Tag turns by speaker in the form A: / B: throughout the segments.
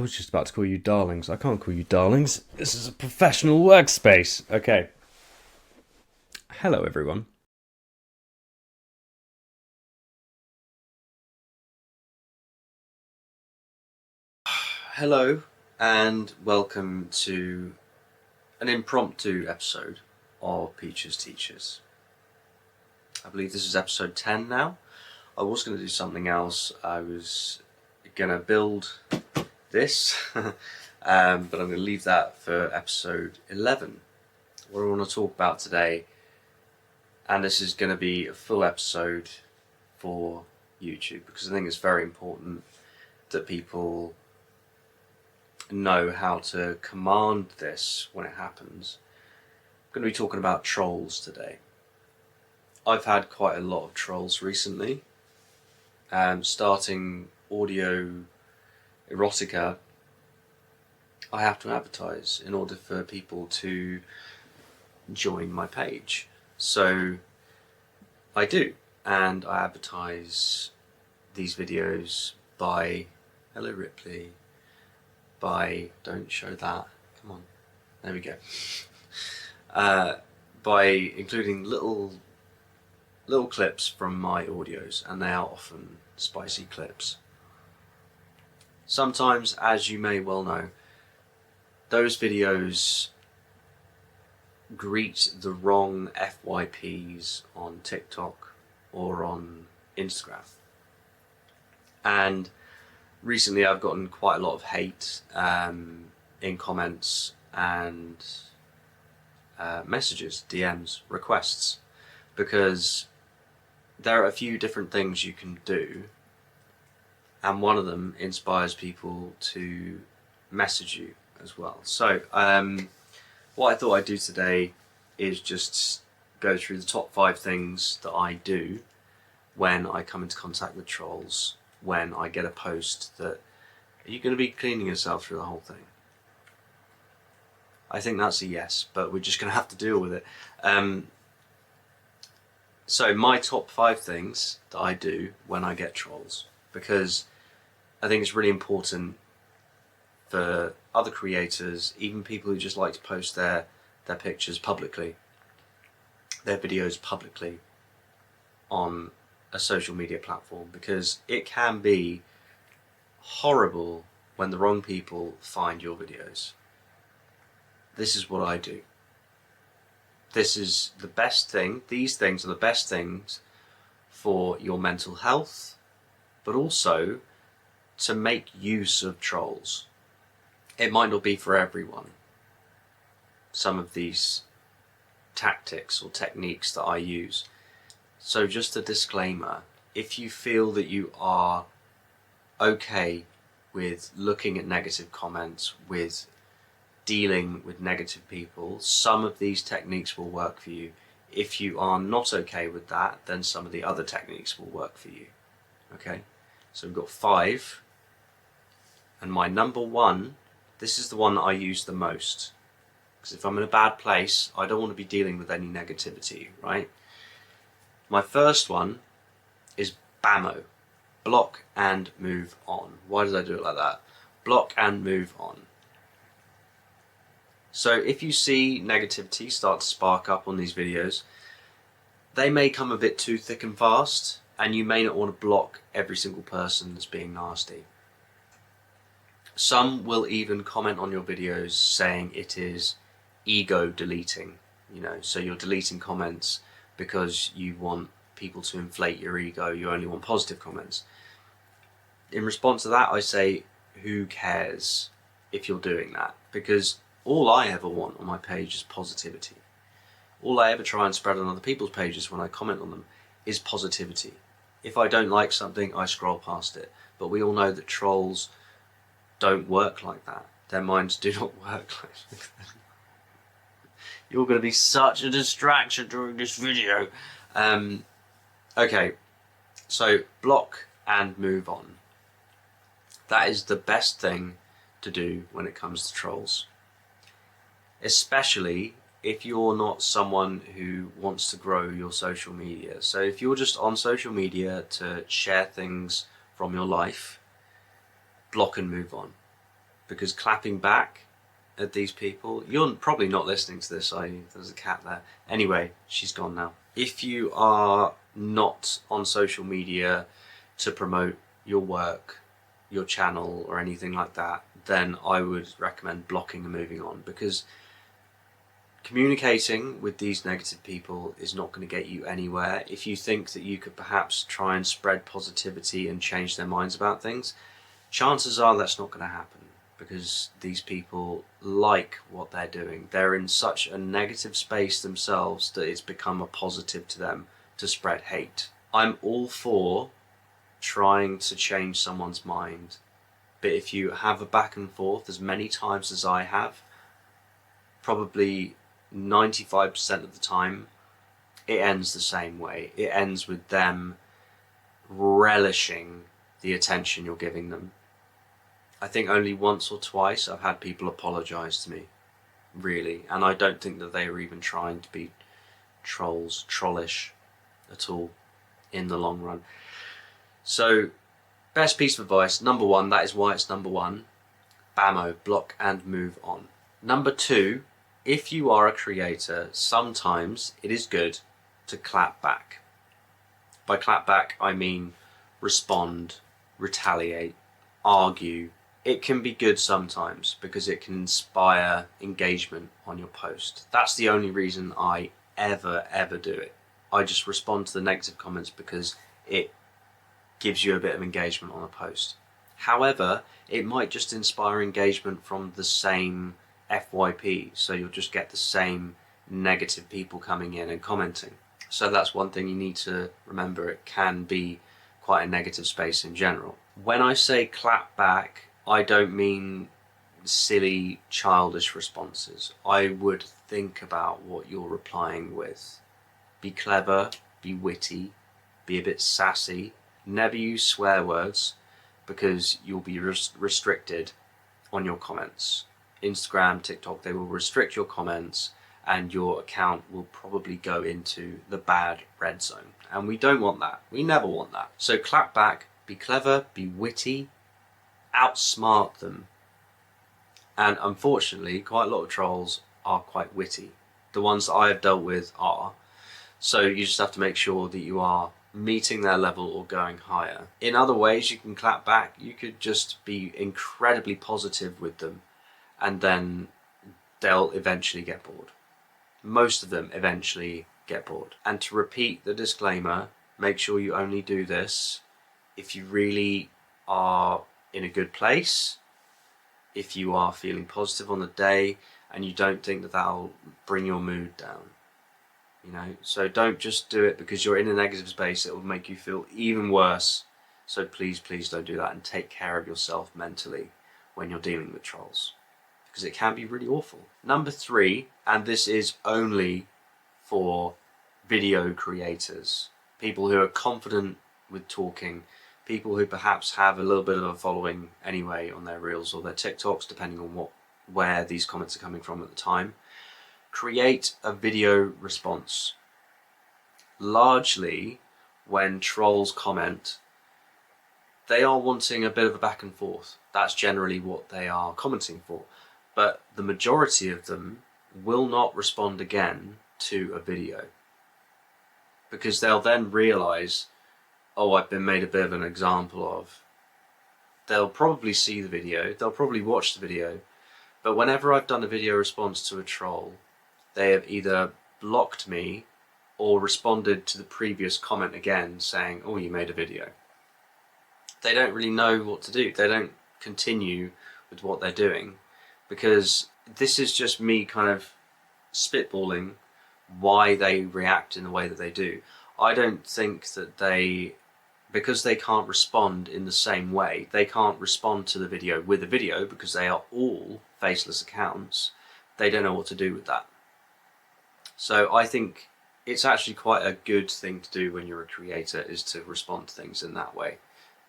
A: I was just about to call you darlings. I can't call you darlings. This is a professional workspace. Okay. Hello, everyone. Hello, and welcome to an impromptu episode of Peaches Teachers. I believe this is episode 10 now. I was going to do something else. I was going to build this, but I'm going to leave that for episode 11. What I want to talk about today, and this is going to be a full episode for YouTube, because I think it's very important that people know how to command this when it happens. I'm going to be talking about trolls today. I've had quite a lot of trolls recently. Starting audio erotica, I have to advertise in order for people to join my page. So I do, and I advertise these videos by Hello Ripley, by don't show that, come on, there we go, by including little clips from my audios, and they are often spicy clips. Sometimes, as you may well know, those videos greet the wrong FYPs on TikTok or on Instagram. And recently I've gotten quite a lot of hate in comments and messages, DMs, requests, because there are a few different things you can do, and one of them inspires people to message you as well. So what I thought I'd do today is just go through the top 5 things that I do when I come into contact with trolls, when I get a post that, are you going to be cleaning yourself through the whole thing? I think that's a yes, but we're just going to have to deal with it. So my top 5 things that I do when I get trolls, because I think it's really important for other creators, even people who just like to post their pictures publicly, their videos publicly on a social media platform, because it can be horrible when the wrong people find your videos. This is what I do. This is the best thing. These things are the best things for your mental health, but also to make use of trolls. It might not be for everyone, some of these tactics or techniques that I use. So just a disclaimer, if you feel that you are okay with looking at negative comments, with dealing with negative people, some of these techniques will work for you. If you are not okay with that, then some of the other techniques will work for you. Okay, so we've got 5, and my number 1, this is the one that I use the most, because if I'm in a bad place, I don't want to be dealing with any negativity, right? My first one is BAMO, block and move on. Why did I do it like that? Block and move on. So if you see negativity start to spark up on these videos, they may come a bit too thick and fast, and you may not want to block every single person that's being nasty. Some will even comment on your videos saying it is ego deleting, so you're deleting comments because you want people to inflate your ego, you only want positive comments. In response to that, I say, who cares if you're doing that? Because all I ever want on my page is positivity. All I ever try and spread on other people's pages when I comment on them is positivity. If I don't like something, I scroll past it. But we all know that trolls don't work like that. Their minds do not work like that. You're going to be such a distraction during this video. Okay, so block and move on. That is the best thing to do when it comes to trolls. Especially if you're not someone who wants to grow your social media. So if you're just on social media to share things from your life, block and move on. because clapping back at these people, you're probably not listening to this, are you? There's a cat there. Anyway, she's gone now. If you are not on social media to promote your work, your channel or anything like that, then I would recommend blocking and moving on, because communicating with these negative people is not going to get you anywhere. If you think that you could perhaps try and spread positivity and change their minds about things, chances are that's not going to happen, because these people like what they're doing. They're in such a negative space themselves that it's become a positive to them to spread hate. I'm all for trying to change someone's mind, but if you have a back and forth as many times as I have, probably 95% of the time it ends the same way. It ends with them relishing the attention you're giving them. I think only once or twice I've had people apologise to me, really, and I don't think that they were even trying to be trollish at all in the long run. So, best piece of advice, number one, that is why it's number one, bammo, block and move on. Number two, if you are a creator, sometimes it is good to clap back. By clap back, I mean respond, retaliate, argue. It can be good sometimes because it can inspire engagement on your post. That's the only reason I ever do it. I just respond to the negative comments because it gives you a bit of engagement on a post. However, it might just inspire engagement from the same FYP, so you'll just get the same negative people coming in and commenting. So that's one thing you need to remember. It can be quite a negative space in general. When I say clap back, I don't mean silly, childish responses. I would think about what you're replying with. Be clever, be witty, be a bit sassy. Never use swear words, because you'll be restricted on your comments. Instagram, TikTok, they will restrict your comments and your account will probably go into the bad red zone. And we don't want that. We never want that. So clap back, be clever, be witty, outsmart them. And unfortunately, quite a lot of trolls are quite witty. The ones that I have dealt with are. So you just have to make sure that you are meeting their level or going higher. In other ways you can clap back. You could just be incredibly positive with them, and then they'll eventually get bored. Most of them eventually get bored. And to repeat the disclaimer, make sure you only do this if you really are in a good place, if you are feeling positive on the day and you don't think that that'll bring your mood down. You know, so don't just do it because you're in a negative space. It will make you feel even worse. So please don't do that, and take care of yourself mentally when you're dealing with trolls, because it can be really awful. Number three, and this is only for video creators, people who are confident with talking, people who perhaps have a little bit of a following anyway on their reels or their TikToks, depending on where these comments are coming from at the time. Create a video response. Largely, when trolls comment, they are wanting a bit of a back and forth. That's generally what they are commenting for. But the majority of them will not respond again to a video, because they'll then realise, oh, I've been made a bit of an example of. They'll probably see the video, they'll probably watch the video, but whenever I've done a video response to a troll, they have either blocked me or responded to the previous comment again saying, oh, you made a video. They don't really know what to do. They don't continue with what they're doing, because this is just me kind of spitballing why they react in the way that they do. I don't think that because they can't respond in the same way, they can't respond to the video with a video because they are all faceless accounts. They don't know what to do with that. So I think it's actually quite a good thing to do when you're a creator, is to respond to things in that way.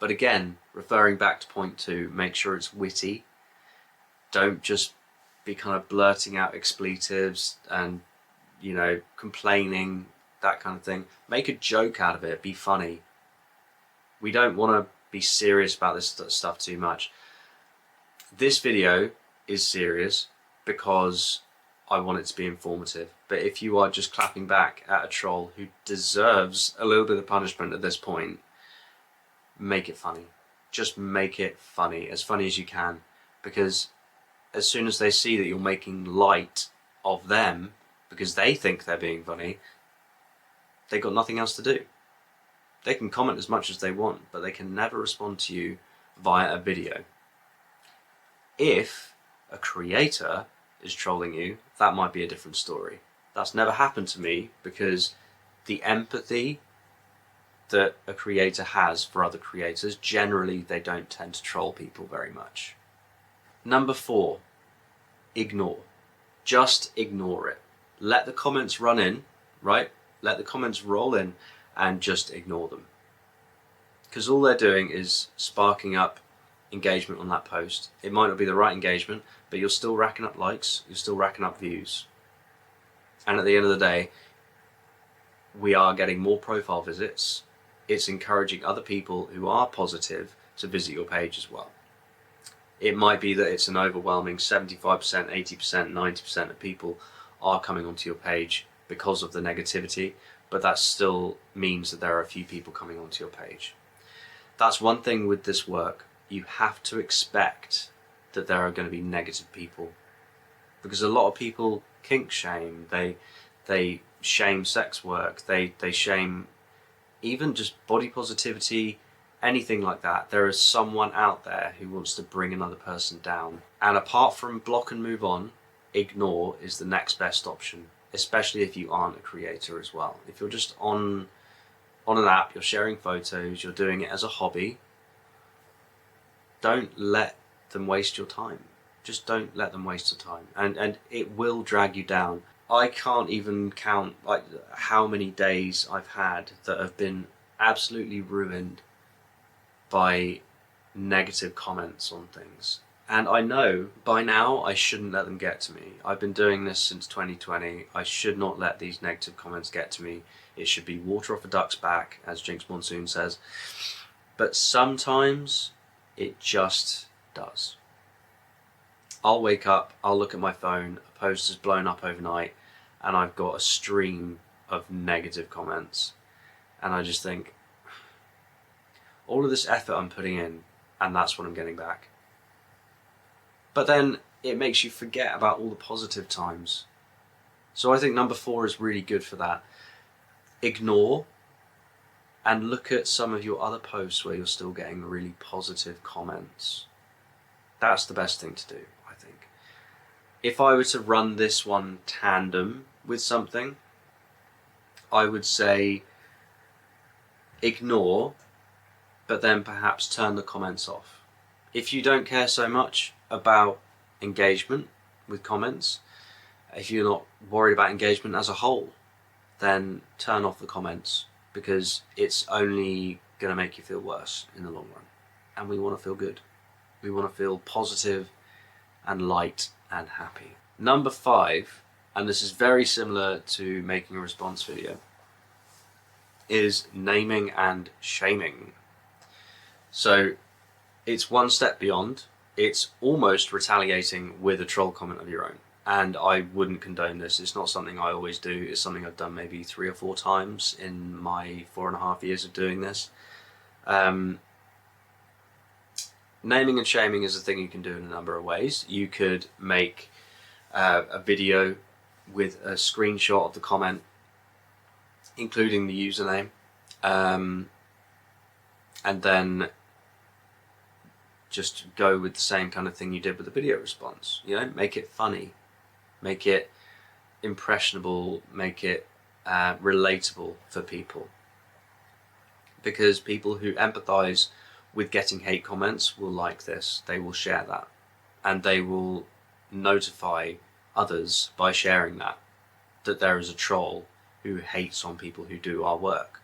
A: But again, referring back to point two, make sure it's witty. Don't just be kind of blurting out expletives and, you know, complaining, that kind of thing. Make a joke out of it, be funny. We don't want to be serious about this stuff too much. This video is serious because I want it to be informative. But if you are just clapping back at a troll who deserves a little bit of punishment at this point, make it funny. Just make it funny as you can, because as soon as they see that you're making light of them because they think they're being funny, they've got nothing else to do. They can comment as much as they want, but they can never respond to you via a video. If a creator is trolling you, that might be a different story. That's never happened to me because the empathy that a creator has for other creators, generally they don't tend to troll people very much. Number 4, ignore. Just ignore it. Let the comments run in, right? Let the comments roll in and just ignore them. Because all they're doing is sparking up engagement on that post. It might not be the right engagement, but you're still racking up likes, you're still racking up views. And at the end of the day, we are getting more profile visits. It's encouraging other people who are positive to visit your page as well. It might be that it's an overwhelming 75%, 80%, 90% of people are coming onto your page because of the negativity, but that still means that there are a few people coming onto your page. That's one thing with this work. You have to expect that there are going to be negative people, because a lot of people kink shame, they shame sex work, they shame even just body positivity, anything like that. There is someone out there who wants to bring another person down. And apart from block and move on, ignore is the next best option, especially if you aren't a creator as well. If you're just on an app, you're sharing photos, you're doing it as a hobby, don't let them waste your time. Just don't let them waste your time. And it will drag you down. I can't even count like how many days I've had that have been absolutely ruined by negative comments on things. And I know by now I shouldn't let them get to me. I've been doing this since 2020. I should not let these negative comments get to me. It should be water off a duck's back, as Jinx Monsoon says. But sometimes it just does. I'll wake up, I'll look at my phone, a post has blown up overnight, and I've got a stream of negative comments. And I just think, all of this effort I'm putting in, and that's what I'm getting back. But then it makes you forget about all the positive times. So I think number 4 is really good for that. Ignore and look at some of your other posts where you're still getting really positive comments. That's the best thing to do, I think. If I were to run this one tandem with something, I would say ignore, but then perhaps turn the comments off. If you don't care so much about engagement with comments, if you're not worried about engagement as a whole, then turn off the comments, because it's only going to make you feel worse in the long run. And we want to feel good. We want to feel positive and light and happy. Number 5, and this is very similar to making a response video, is naming and shaming. So it's one step beyond. It's almost retaliating with a troll comment of your own. And I wouldn't condone this. It's not something I always do. It's something I've done maybe 3 or 4 times in my 4.5 years of doing this. Naming and shaming is a thing you can do in a number of ways. You could make a video with a screenshot of the comment, including the username, and then just go with the same kind of thing you did with the video response. You know, make it funny, make it impressionable, make it relatable for people. Because people who empathize with getting hate comments will like this. They will share that, and they will notify others by sharing that there is a troll who hates on people who do our work.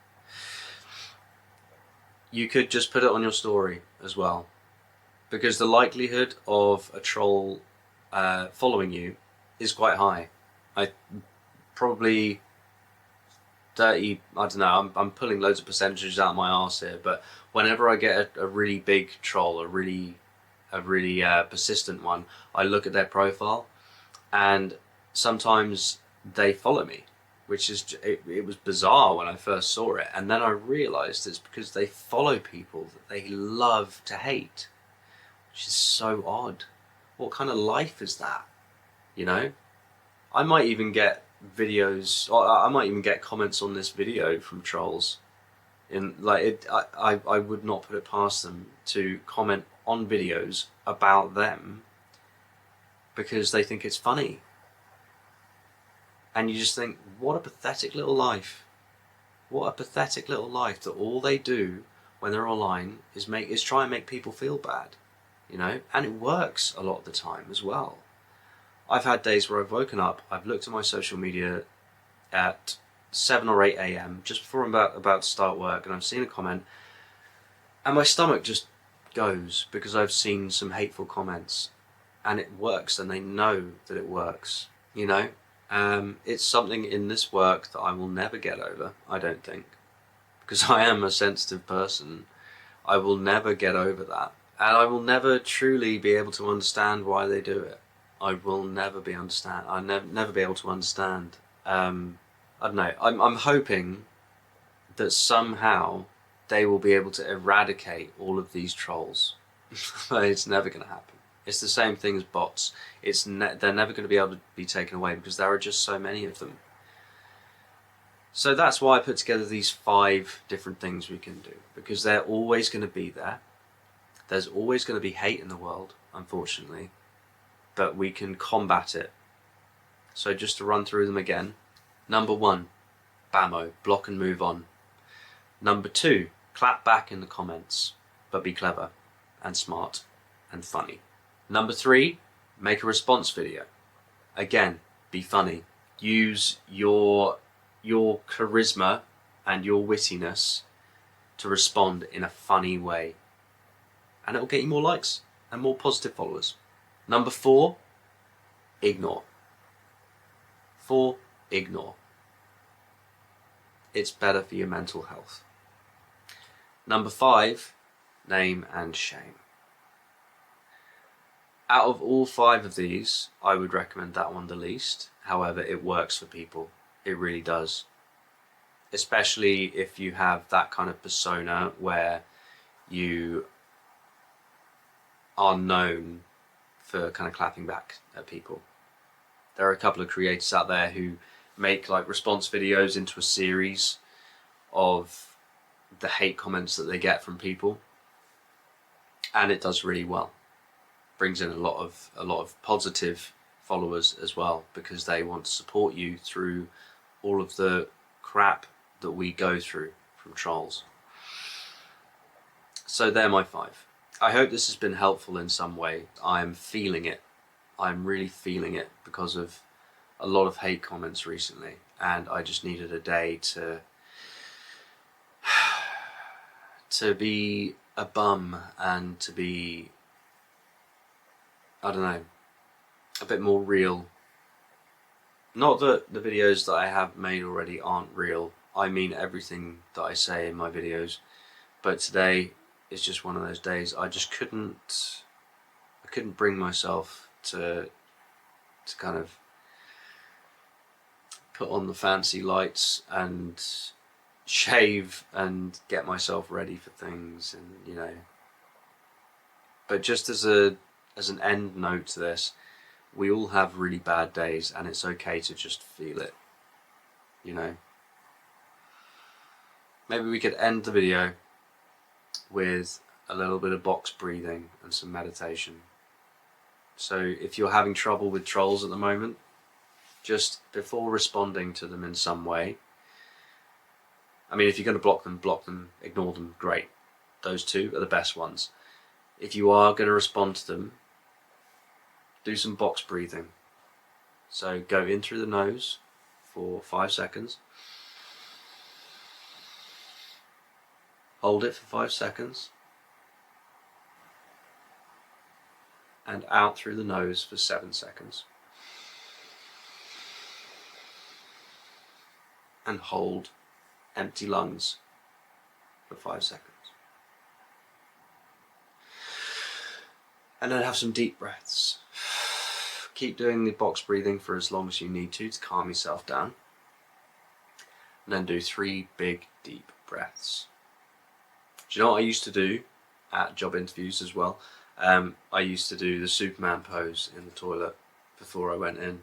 A: You could just put it on your story as well, because the likelihood of a troll following you is quite high. I probably 30, I don't know, I'm pulling loads of percentages out of my arse here, but whenever I get a really big troll, a really a really persistent one, I look at their profile, and sometimes they follow me, which is it was bizarre when I first saw it, and then I realized it's because they follow people that they love to hate, which is so odd. What kind of life is that? You know, I might even get videos, or I might even get comments on this video from trolls. In like it, I would not put it past them to comment on videos about them because they think it's funny. And you just think, what a pathetic little life. What a pathetic little life that all they do when they're online is try and make people feel bad, you know? And it works a lot of the time as well. I've had days where I've woken up, I've looked at my social media at 7 or 8 a.m. just before I'm about to start work, and I've seen a comment, and my stomach just goes because I've seen some hateful comments, and it works, and they know that it works, you know? It's something in this work that I will never get over, I don't think, because I am a sensitive person. I will never get over that, and I will never truly be able to understand why they do it. I will never be I'll never be able to understand. I don't know. I'm hoping that somehow they will be able to eradicate all of these trolls. But it's never going to happen. It's the same thing as bots. They're never going to be able to be taken away because there are just so many of them. So that's why I put together these 5 different things we can do, because they're always going to be there. There's always going to be hate in the world, unfortunately, but we can combat it. So just to run through them again. Number 1, bammo, block and move on. Number 2, clap back in the comments, but be clever and smart and funny. Number 3, make a response video. Again, be funny. Use your charisma and your wittiness to respond in a funny way. And it will get you more likes and more positive followers. Number 4, ignore. 4, ignore. It's better for your mental health. Number 5, name and shame. Out of all 5 of these, I would recommend that one the least. However, it works for people. It really does. Especially if you have that kind of persona where you are known for kind of clapping back at people. There are a couple of creators out there who make like response videos into a series of the hate comments that they get from people, and it does really well. Brings in a lot of positive followers as well, because they want to support you through all of the crap that we go through from trolls. So they're my 5. I hope this has been helpful in some way. I'm feeling it. I'm really feeling it because of a lot of hate comments recently, and I just needed a day to be a bum and to be, I don't know, a bit more real. Not that the videos that I have made already aren't real. I mean everything that I say in my videos. But today is just one of those days. I just couldn't bring myself to kind of put on the fancy lights and shave and get myself ready for things, and you know. But just as an end note to this, we all have really bad days, and it's okay to just feel it, you know. Maybe we could end the video with a little bit of box breathing and some meditation. So if you're having trouble with trolls at the moment, just before responding to them in some way, I mean, if you're going to block them, ignore them, great. Those 2 are the best ones. If you are going to respond to them, do some box breathing. So go in through the nose for 5 seconds. Hold it for 5 seconds. And out through the nose for 7 seconds. And hold empty lungs for 5 seconds. And then have some deep breaths. Keep doing the box breathing for as long as you need to calm yourself down. And then do 3 big deep breaths. Do you know what I used to do at job interviews as well? I used to do the Superman pose in the toilet before I went in,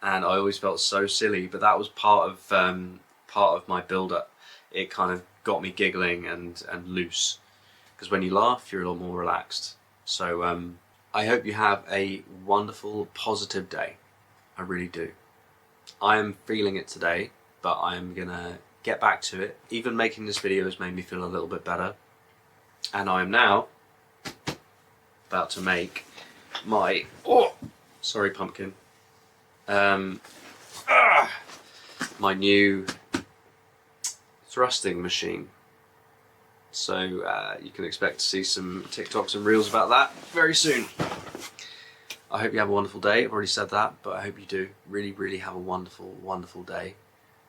A: and I always felt so silly, but that was part of my build-up. It kind of got me giggling and loose, because when you laugh you're a lot more relaxed. So I hope you have a wonderful, positive day. I really do. I am feeling it today, but I'm gonna get back to it. Even making this video has made me feel a little bit better, and I am now about to make my sorry pumpkin, my new thrusting machine. So you can expect to see some TikToks and Reels about that very soon. I hope you have a wonderful day. I've already said that, but I hope you do. Really, really have a wonderful, wonderful day.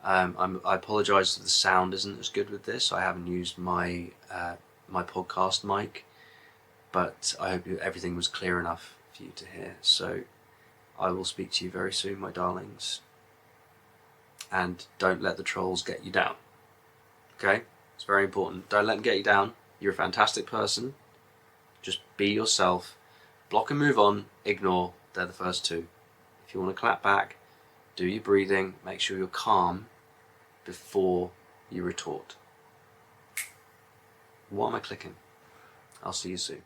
A: I apologise if the sound isn't as good with this. I haven't used my my podcast mic, but I hope everything was clear enough for you to hear. So I will speak to you very soon, my darlings. And don't let the trolls get you down. Okay? It's very important. Don't let them get you down. You're a fantastic person. Just be yourself. Block and move on. Ignore. They're the first 2. If you want to clap back, do your breathing. Make sure you're calm before you retort. What am I clicking? I'll see you soon.